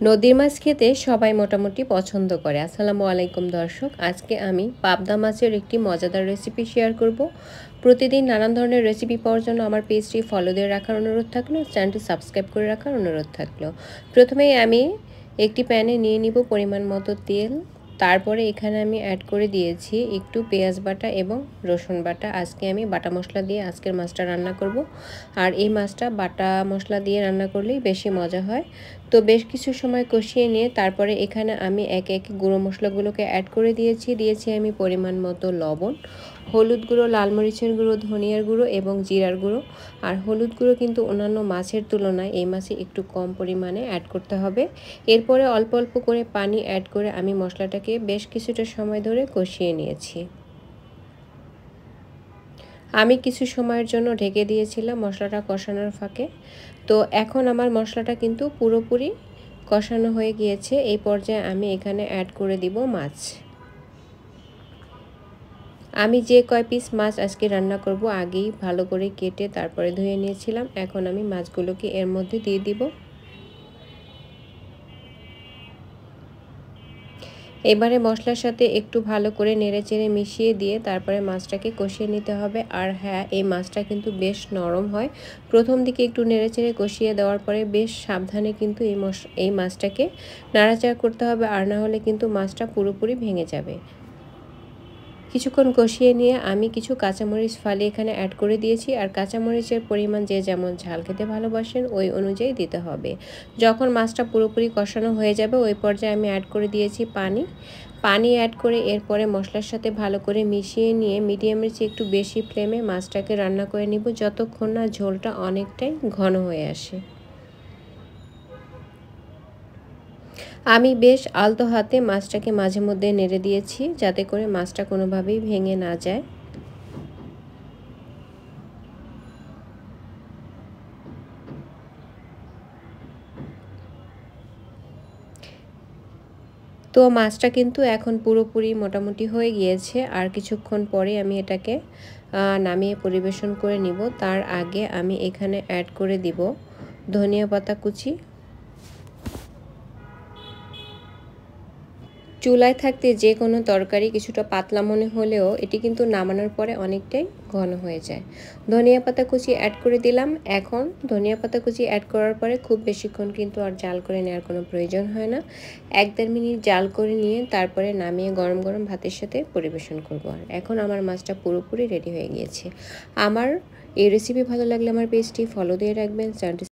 নদীর মাছ খেতে সবাই মোটামুটি পছন্দ করে। আসসালামু আলাইকুম দর্শক, আজকে আমি পাবদা মাছের একটি মজাদার রেসিপি শেয়ার করব। প্রতিদিন নানান ধরনের রেসিপি পাওয়ার জন্য আমার পেজটি ফলো দিয়ে রাখার অনুরোধ থাকলো, চ্যানেলটি সাবস্ক্রাইব করে রাখার অনুরোধ থাকলো। প্রথমেই আমি একটি প্যানে নিয়ে নিব পরিমাণ মতো তেল। তারপরে এখানে আমি অ্যাড করে দিয়েছি একটু পেঁয়াজ বাটা এবং রসুন বাটা। আজকে আমি বাটা মশলা দিয়ে আজকের মাছটা রান্না করব, আর এই মাছটা বাটা মশলা দিয়ে রান্না করলেই বেশি মজা হয়। তো বেশ কিছু সময় কষিয়ে নিয়ে তারপরে এখানে আমি একে একে গুঁড়ো মশলাগুলোকে অ্যাড করে দিয়েছি আমি পরিমাণ মতো লবণ, হলুদ গুঁড়ো, লাল মরিচের গুঁড়ো, ধনিয়ার গুঁড়ো এবং জিরার গুঁড়ো। আর হলুদ গুঁড়ো কিন্তু অন্যান্য মাছের তুলনায় এই মাছে একটু কম পরিমাণে অ্যাড করতে হবে। এরপরে অল্প অল্প করে পানি অ্যাড করে আমি মশলাটাকে বেশ কিছুটা সময় ধরে কষিয়ে নিয়েছি। আমি কিছু সময়ের জন্য ঢেকে দিয়েছিলাম মশলাটা কষানোর ফাঁকে। তো এখন আমার মশলাটা কিন্তু পুরোপুরি কষানো হয়ে গিয়েছে। এই পর্যায়ে আমি এখানে অ্যাড করে দিব মাছ। আমি যে কয় পিস মাছ আজকে রান্না করব আগেই ভালো করে কেটে তারপরে ধুয়ে নিয়েছিলাম। এখন আমি মাছগুলোকে এর মধ্যে দিয়ে দিব। এবারে মশলার সাথে একটু ভালো করে নেড়েচেড়ে মিশিয়ে দিয়ে তারপরে মাছটাকে কষিয়ে নিতে হবে। আর হ্যাঁ, এই মাছটা কিন্তু বেশ নরম হয়। প্রথম দিকে একটু নেড়েচেড়ে কষিয়ে দেওয়ার পরে বেশ সাবধানে কিন্তু এই মাছটাকে নাড়াচাড়া করতে হবে, আর না হলে কিন্তু মাছটা পুরোপুরি ভেঙে যাবে। কিছুক্ষণ কষিয়ে নিয়ে আমি কিছু কাঁচামরিচ ফালি এখানে অ্যাড করে দিয়েছি। আর কাঁচামরিচের পরিমাণ যে যেমন ঝাল খেতে ভালোবাসেন ওই অনুযায়ী দিতে হবে। যখন মাছটা পুরোপুরি কষানো হয়ে যাবে ওই পর্যায়ে আমি অ্যাড করে দিয়েছি পানি অ্যাড করে এরপরে মশলার সাথে ভালো করে মিশিয়ে নিয়ে মিডিয়ামের চেয়ে একটু বেশি ফ্লেমে মাছটাকে রান্না করে নিব যতক্ষণ না ঝোলটা অনেকটাই ঘন হয়ে আসে। আমি বেশ আলতো হাতে মাছটাকে মাঝে মধ্যে নেড়ে দিয়েছি যাতে করে মাছটা কোনোভাবেই ভেঙে না যায়। তো মাছটা কিন্তু এখন পুরোপুরি মোটামুটি হয়ে গিয়েছে। আর কিছুক্ষণ পরে আমি এটাকে নামিয়ে পরিবেশন করে নিব। তার আগে আমি এখানে অ্যাড করে দিব ধনিয়া পাতা কুচি। চুলায় থাকতে যে কোনো তরকারি কিছুটা পাতলা মনে হলেও এটি কিন্তু নামানোর পরে অনেকটাই ঘন হয়ে যায়। ধনিয়া পাতা কুচি অ্যাড করে দিলাম। এখন ধনিয়া পাতা কুচি অ্যাড করার পরে খুব বেশিক্ষণ কিন্তু আর জাল করে নেওয়ার কোনো প্রয়োজন হয় না। 1-1.5 মিনিট জাল করে নিয়ে তারপরে নামিয়ে গরম গরম ভাতের সাথে পরিবেশন করব। আর এখন আমার মাছটা পুরোপুরি রেডি হয়ে গিয়েছে। আমার এই রেসিপি ভালো লাগলে আমার পেজটি ফলো দিয়ে রাখবেন, চ্যানেলটি